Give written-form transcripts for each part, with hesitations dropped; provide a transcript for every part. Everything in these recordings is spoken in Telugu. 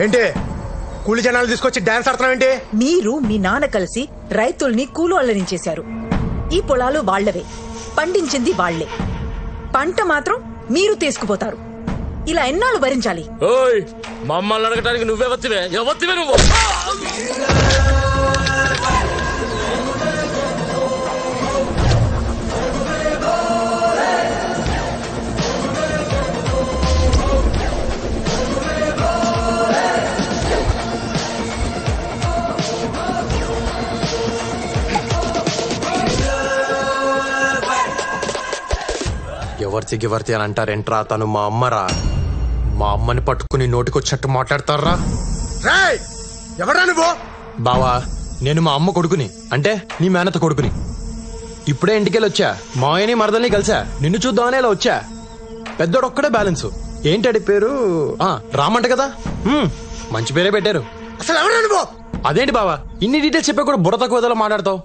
ఏంటి కూలి జనాలు తీసుకొచ్చి డాన్స్ ఆడుతున్నావు ఏంటి? మీరు మీ నాన్న కలిసి రైతుల్ని కూలోళ్ళని చేశారు. ఈ పొలాలు వాళ్లవే, పండించింది వాళ్లే, పంట మాత్రం మీరు తీసుకుపోతారు. ఇలా ఎన్నాళ్ళు భరించాలి? ఓయ్ మమ్మల్ని అడగటానికి నువ్వే వత్తివే నువ్వు. ఎవర్తి గివర్తి అని అంటారేంట్రా? తను మా అమ్మరా. మా అమ్మని పట్టుకుని నోటికొచ్చినట్టు మాట్లాడతారా? ఎవరా నువ్వు? బావా, నేను మా అమ్మ కొడుకుని, అంటే నీ మేనత కొడుకుని. ఇప్పుడే ఇంటికెళ్ళి వచ్చా, మాయని మరదల్ని కలిసా. నిన్ను చూద్దామనే ఇలా వచ్చా. పెద్దోడొక్కడే బ్యాలెన్స్. ఏంటడి పేరు? రామంట కదా. మంచి పేరే పెట్టారు. అసలు ఎవరా నువ్వు? అదేంటి బావా, ఇన్ని డీటెయిల్స్ చెప్పా కూడా బుర్ర తక్కువ విధాలు మాట్లాడతావు?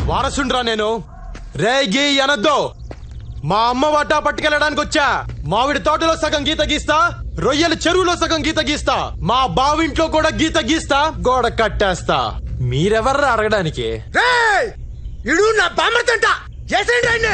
వారసుండ్రా నేను. రేగి అనద్దు. మా అమ్మ వాటా పట్టుకెళ్ళడానికి వచ్చా. మావిడి తోటలో సగం గీత గీస్తా, రొయ్యల చెరువులో సగం గీత గీస్తా, మా బావింట్లో కూడా గీత గీస్తా, గోడ కట్టేస్తా. మీరెవర్రా అడగడానికి? ఇడు నా బామ్మర్తంట. చేసేయండి.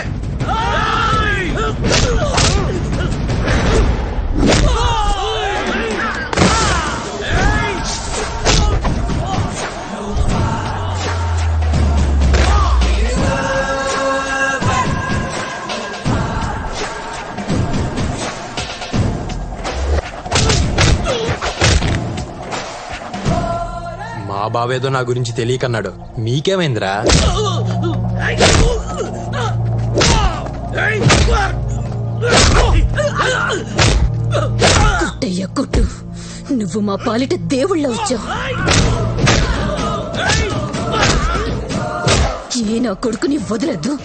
మా బావేదో నా గురించి తెలియకన్నాడు. మీకేమైందిరా? కుట్టయ్య కుట్టు, నువ్వు మా పాలిట దేవుళ్ళ వచ్చావు. ఏ నా కొడుకుని వదలద్దు,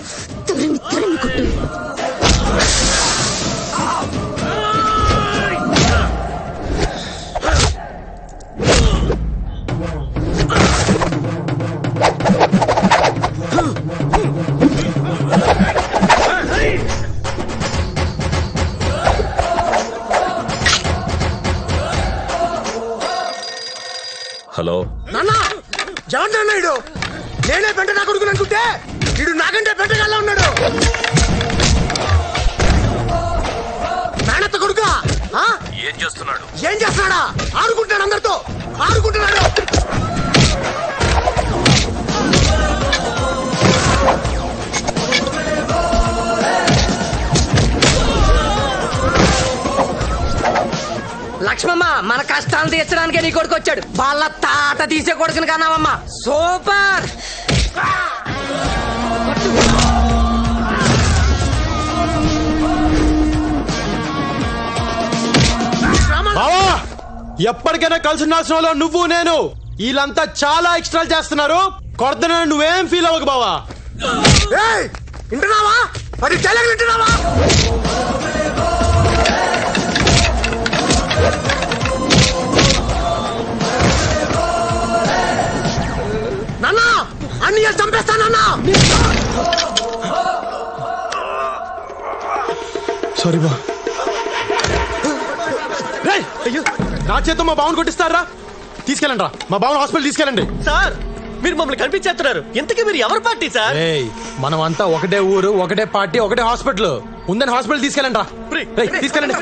తరిమి తరిమి కుట్టు. హలో నాన్న, జగన్ నాన్న ఇడు. నేనే పెంట నా కొడుకుని అనుకుంటే ఇడు నాకంటే పెంటగాళ్ళ ఉన్నాడు. నాన్నత్త కొడుక ఏం చేస్తున్నాడు? ఏం చేస్తున్నాడా? ఆడుకుంటున్నాడు, అందరితో ఆడుకుంటున్నాడు. లక్ష్మమ్మ, మన కష్టాలు తీర్చడానికే నీ కొడుకు వచ్చాడు. వాళ్ళ తాట తీసే కొడుకుని కన్నావమ్మా. సూపర్. బావా, ఎప్పటికైనా కలిసి ఉండాల్సిన వాళ్ళు నువ్వు నేను. వీళ్ళంతా చాలా ఎక్స్ట్రా చేస్తున్నారు. కొడుతున్నా నువ్వేం ఫీల్ అవ్వకు బావా. వింటున్నావా? మరి డైలాగ్ వింటున్నావా? నాన్న, అన్ని చంపేస్తానన్నా. సారీ బా. అయ్యో, నా చేత మా బావను కొట్టిస్తారా? తీసుకెళ్ళండి రా, మా బావను హాస్పిటల్ తీసుకెళ్ళండి. సార్, మీరు మమ్మల్ని కనిపించేస్తున్నారు. ఇంతకీ మీరు ఎవరు పార్టీ సార్? మనం అంతా ఒకటే ఊరు, ఒకటే పార్టీ, ఒకటే హాస్పిటల్ ఉందని హాస్పిటల్ తీసుకెళ్ళండి రా. తీసుకెళ్ళండి.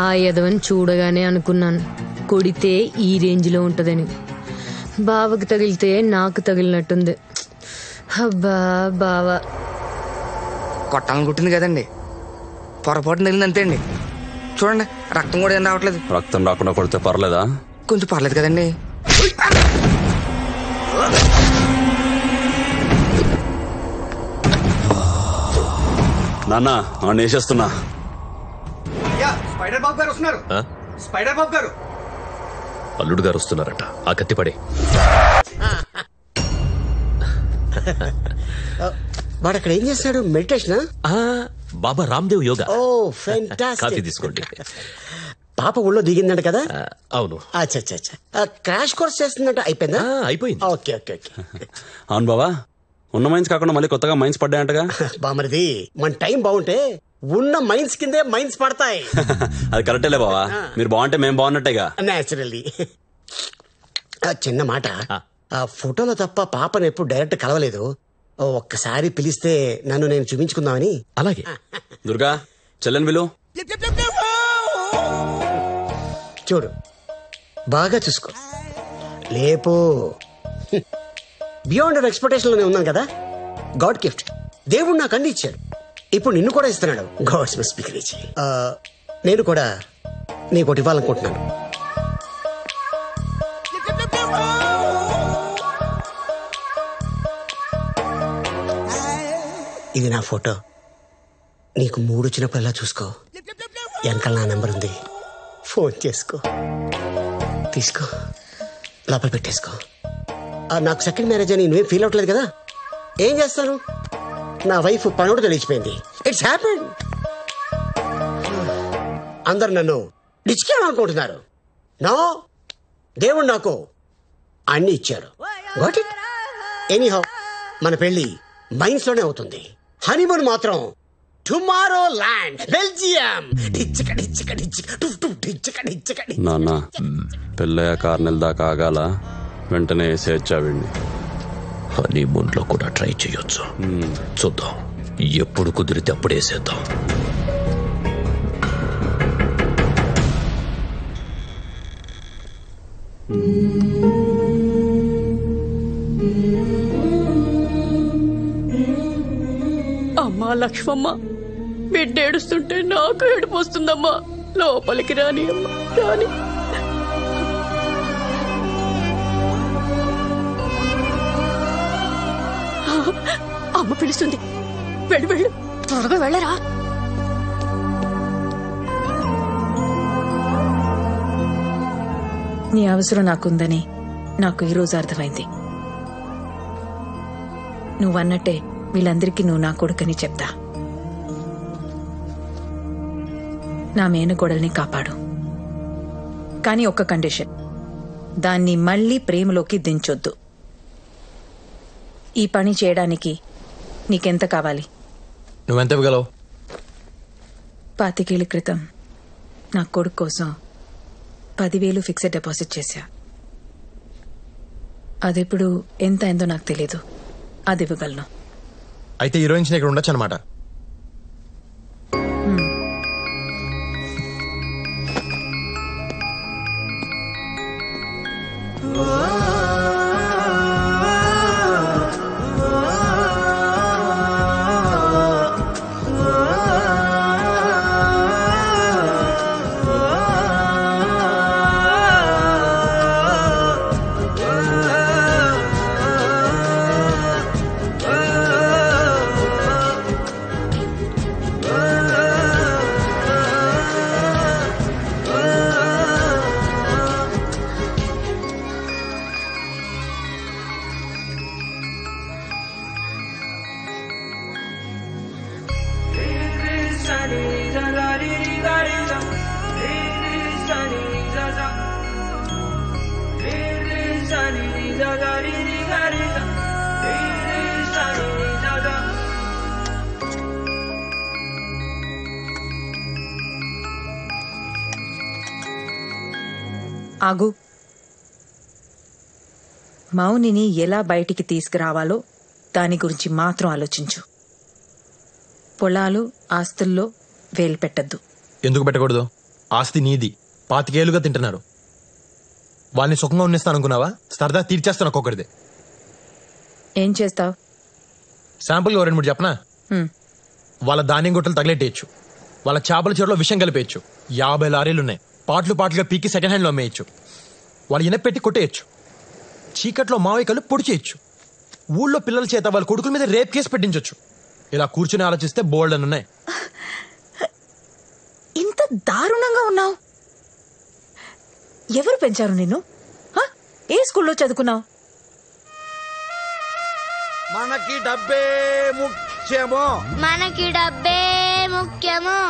ఆ యదవని చూడగానే అనుకున్నాను కొడితే ఈ రేంజ్ లో ఉంటదని. బావకి తగిలితే నాకు తగిలినట్టుంది. అబ్బా బావా, కొట్టాలని కుట్టింది కదండి, పొరపాటు తగిలింది అంతే అండి. చూడండి, రక్తం కూడా ఏం రావట్లేదు. రక్తం రాకుండా కొడితే పర్లేదా? కొంచెం పర్లేదు కదండి. నాన్న వేసేస్తున్నా. స్పైడర్ బాబు గారు వస్తున్నారు. స్పైడర్ బాబు గారు. అల్లుడు గారు వస్తున్నారట. ఆ కత్తి పడే. వాడు అక్కడ ఏం చేస్తాడు? మెడిటేషన్. బాబా రామ్దేవ్ యోగా. ఓ కాఫీ ఫెంటాస్టిక్. తీసుకోండి. పాప ఊళ్ళో దిగిందంట కదా? అవును. అచ్చా క్రాష్ కోర్స్ చేస్తుందంట. అయిపోయిందా? అయిపోయింది. ఓకే. అవును బావా, ఉన్న మైన్స్ కాకుండా మళ్ళీ కొత్తగా మైన్స్ పడ్డాయంటగా. బామరిది, మన టైం బాగుంటే ఉన్న మైన్స్ కిందే మైన్స్ పడతాయి. అది కరెక్టేలే బావా, మీరు బాగుంటే మేము బాగున్నట్టేగా. నేచురల్లీ. చిన్న మాట, ఆ ఫోటోలో తప్ప పాపను ఎప్పుడు డైరెక్ట్ కలవలేదు. ఒక్కసారి పిలిస్తే నన్ను నేను చూపించుకుందామని. అలాగే. దుర్గా, చెల్లెని విలు. చూడు, బాగా చూసుకో. లేపు. బియాండ్ అవర్ ఎక్స్పెక్టేషన్ లోనే ఉన్నాను కదా. God gift. దేవుడు నాకు అన్ని ఇచ్చాడు, ఇప్పుడు నిన్ను కూడా ఇస్తున్నాడు. God's must be rich. నేను కూడా నీకు ఇవ్వాలనుకుంటున్నాను. ఇది నా ఫోటో. నీకు 3 వచ్చినప్పుడల్లా చూసుకో. వెనకాల నా నెంబర్ ఉంది, ఫోన్ చేసుకో. తీసుకో, లోపల పెట్టేసుకో. నాకు సెకండ్ మ్యారేజ్ అని నువ్వేం ఫీల్ అవట్లేదు కదా? ఏం చేస్తాను, నా వైఫ్ పనోడు తెలిసిపోయింది. It's happen. అందరు నన్ను డిచ్కేయాలనుకుంటున్నారు. నో, దేవుడు నాకు అన్ని ఇచ్చాడు. Got it. ఎనీహౌ, మన పెళ్లి మైన్స్ లోనే అవుతుంది. హనీమూన్ మాత్రం టుమారో ల్యాండ్, బెల్జియం. నాన్న, పెళ్ళయ్యాక 6 నెలల దాకా ఆగాల, వెంటనే వేసేచ్చావిండి. హనీమూన్లో కూడా ట్రై చేయొచ్చు. చూద్దాం, ఎప్పుడు కుదిరితే అప్పుడు వేసేద్దాం. అమ్మా లక్ష్మమ్మ, బిడ్డ ఏడుస్తుంటే నాకు ఏడుపు వస్తుందమ్మా. లోపలికి రాని అమ్మా, రాని. అమ్మ పిలుస్తుంది, వెళ్ళు. త్వరగా వెళ్ళరా. నీ అవసరం నాకుందని నాకు ఈరోజు అర్థమైంది. నువ్వన్నట్టే వీళ్ళందరికీ నువ్వు నా కొడుకని చెప్తా. నా మేనగోడల్ని కాపాడు, కానీ ఒక్క కండిషన్. దాన్ని మళ్ళీ ప్రేమలోకి దించొద్దు. ఈ పని చేయడానికి నీకెంత కావాలి? నువ్వెంత ఇవ్వగలవు? 25 ఏళ్ల క్రితం నా కొడుకు కోసం 10,000 ఫిక్స్డ్ డిపాజిట్ చేశా. అదెప్పుడు ఎంత అయిందో నాకు తెలీదు. అది ఇవ్వగలను. అయితే హీరోయిన్స్ ఇక్కడ ఉండొచ్చు అనమాట. ఆగు. మౌనిని ఎలా బయటికి తీసుకురావాలో దాని గురించి మాత్రం ఆలోచించు. పొలాలు, ఆస్తుల్లో వేలు పెట్టద్దు. ఎందుకు పెట్టకూడదు? ఆస్తి నీది, 25 ఏళ్లుగా తింటున్నారు. వాళ్ళని సుఖంగా ఉన్నిస్తాను అనుకున్నావా? సరదా తీర్చేస్తాను ఒక్కొక్కరిది. ఏం చేస్తావు? శాంపుల్గా 2-3 చెప్పనా? వాళ్ళ ధాన్యం గుట్టలు తగిలెట్టేయచ్చు, వాళ్ళ చేపల చెరువులో విషం కలిపేయచ్చు. 50 లారీలున్నాయి, పాటలుగా పీకి సెకండ్ హ్యాండ్లో అమ్మేయచ్చు. వాళ్ళు ఇనపెట్టి కొట్టేయచ్చు. చీకట్లో మావయ్యకలు పొడి చేయొచ్చు. ఊళ్ళో పిల్లల చేత వాళ్ళ కొడుకుల మీద రేప్ కేసు పెట్టించొచ్చు. ఇలా కూర్చుని ఆలోచిస్తే బోల్డ్ అని ఉన్నాయి. ఇంత దారుణంగా ఉన్నావు. ఎవరు పెంచారు నిన్ను? ఏ స్కూల్లో చదువుకున్నావు? మనకి డబ్బే ముఖ్యము, మనకి డబ్బే ముఖ్యము.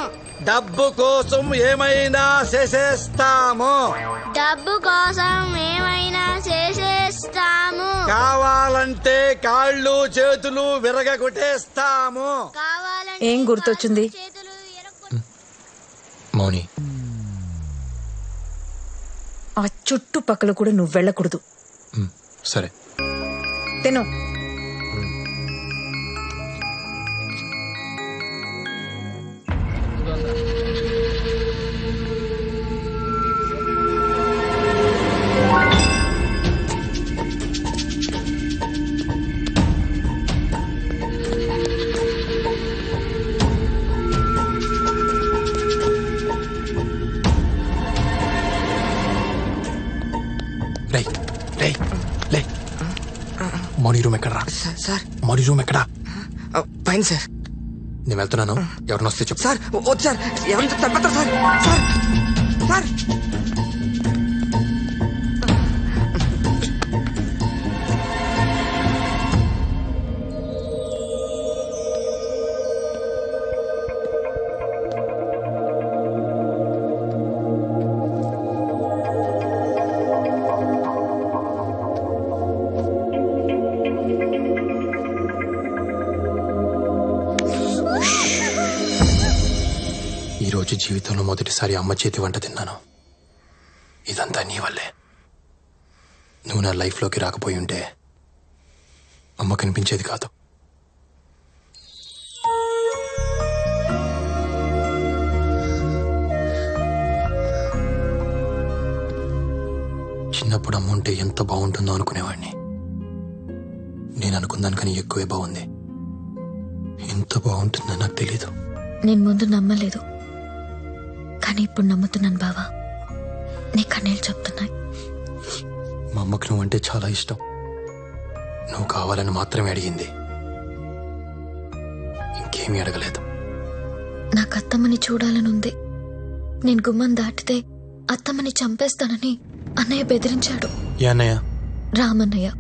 డబ్బు కోసం ఏమైనా చేసేస్తాము, డబ్బు కోసం ఏమైనా చేసేస్తాము. కావాలంటే కాళ్ళు చేతులు విరగొట్టేస్తాము. ఏం గుర్తొచ్చింది? మౌని, ఆ చుట్టుపక్కల కూడా నువ్వు వెళ్ళకూడదు. సరే. తిను. మౌని రూమ్ ఎక్కడరా? సార్ మౌని రూమ్ ఎక్కడా? పైన సార్. నేను వెళ్తున్నాను, ఎవరిని వస్తే చెప్పు. సార్ వద్దు సార్, ఎవరిని తప్పతారు సార్. సార్ సార్ ఈరోజు జీవితంలో మొదటిసారి అమ్మ చేతి వంట తిన్నాను. ఇదంతా నీ వల్లే. నువ్వు నా లైఫ్లోకి రాకపోయి ఉంటే అమ్మ కనిపించేది కాదు. చిన్నప్పుడు అమ్మ ఉంటే ఎంత బాగుంటుందో అనుకునేవాడిని. నేను అనుకున్నాను ఎక్కువే బాగుంది. ఎంత బాగుంటుందో నాకు తెలీదు. నేను ముందు నమ్మలేదు, కానీ ఇప్పుడు నమ్ముతున్నాను బావా. నీ కన్నీళ్ళు చెప్తున్నాయి. మా అమ్మకు నువ్వంటే చాలా ఇష్టం. నువ్వు కావాలని మాత్రమే అడిగింది, ఇంకేమీ అడగలేదు. నాకు అత్తమ్మని చూడాలని ఉంది. నేను గుమ్మం దాటితే అత్తమ్మని చంపేస్తానని అన్నయ్య బెదిరించాడు. ఏ అన్నయ్య? రామన్నయ్య.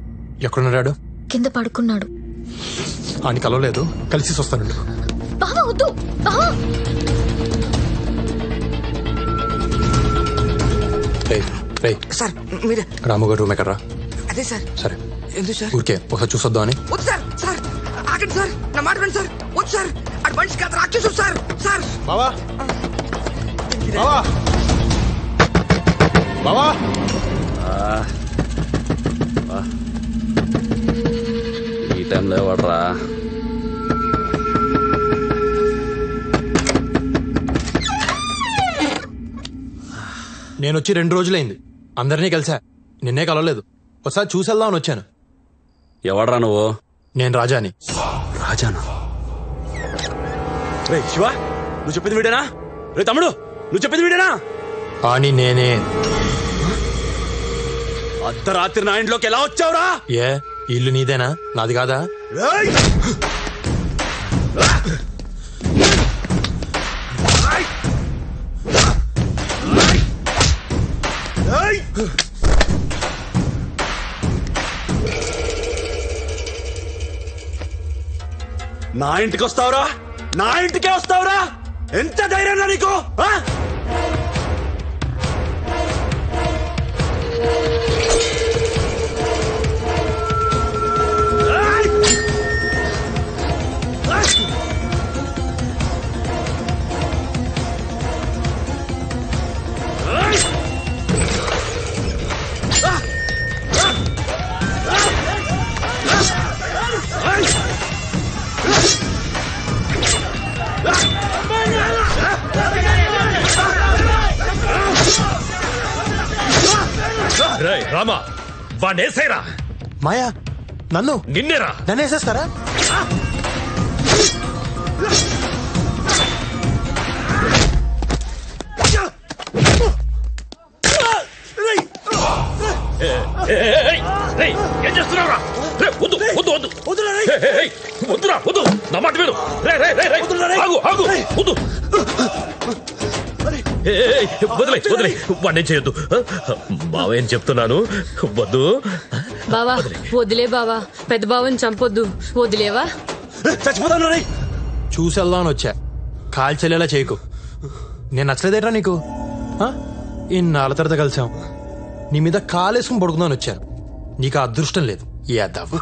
ఎక్కడున్నాడు? కింద పడుకున్నాడు. అని కలవలేదు, కలిసి వస్తాను. బావా వద్దు. బావా సార్ మీరే. రాముగారు రూమ్ ఎక్కడరా? అదే సార్. సరే ఎందుకు సార్? ఊరికే ఒకసారి చూసొద్దాం అని. వద్దు సార్. సార్ ఆగండి సార్, నా మాట వినండి సార్. వద్దు సార్, అటు మనిషి కాదు రాక్షసు సార్. సార్ బావా, బావా, బావా. ఈ టైంలో ఎవడరా? నేను వచ్చి 2 రోజులైంది. అందరినీ కలిసా, నిన్నే కలవలేదు. ఒకసారి చూసేద్దామని వచ్చాను. ఎవడరా నువ్వు? నేను రాజాని. రాజానా? రే శివ, నువ్వు చెప్పింది వీడేనా? రే తమ్ముడు, నువ్వు చెప్పింది వీడేనా? అని నేనే. అర్ధరాత్రి నా ఇంట్లోకి ఎలా వచ్చావురా? ఏ ఇల్లు నీదేనా, నాది కాదా? నా ఇంటికి వస్తావురా? నా ఇంటికే వస్తావురా? ఎంత ధైర్యం నీకు? రామా, వాడేసేరా. మాయా, నన్ను నిన్నేరా? నన్ను వేసేస్తారా? ఏం చేస్తున్నావురా? వద్దు వద్దు వద్దు వద్దురా, వద్దు, నా మాట విను. ఆగు ఆగు, వద్దు. వదిలే వదిలే వాడిని చేయొద్దు. బావ ఏం చెప్తున్నాను, వద్దు. బావా వదిలే బావా, పెద్ద బావని చంపొద్దు, వదిలేవా? చచ్చిపోతాను రే. చూసేద్దామని వచ్చా, కాల్చెల్లేలా చేయకు. నేను నచ్చలేదేట్రా నీకు? ఇన్నాళ్ళ తర్వాత కలిసాం, నీ మీద కాలేసుకుని పడుకుందామని వచ్చాను. నీకు ఆ అదృష్టం లేదు. యాదవ్.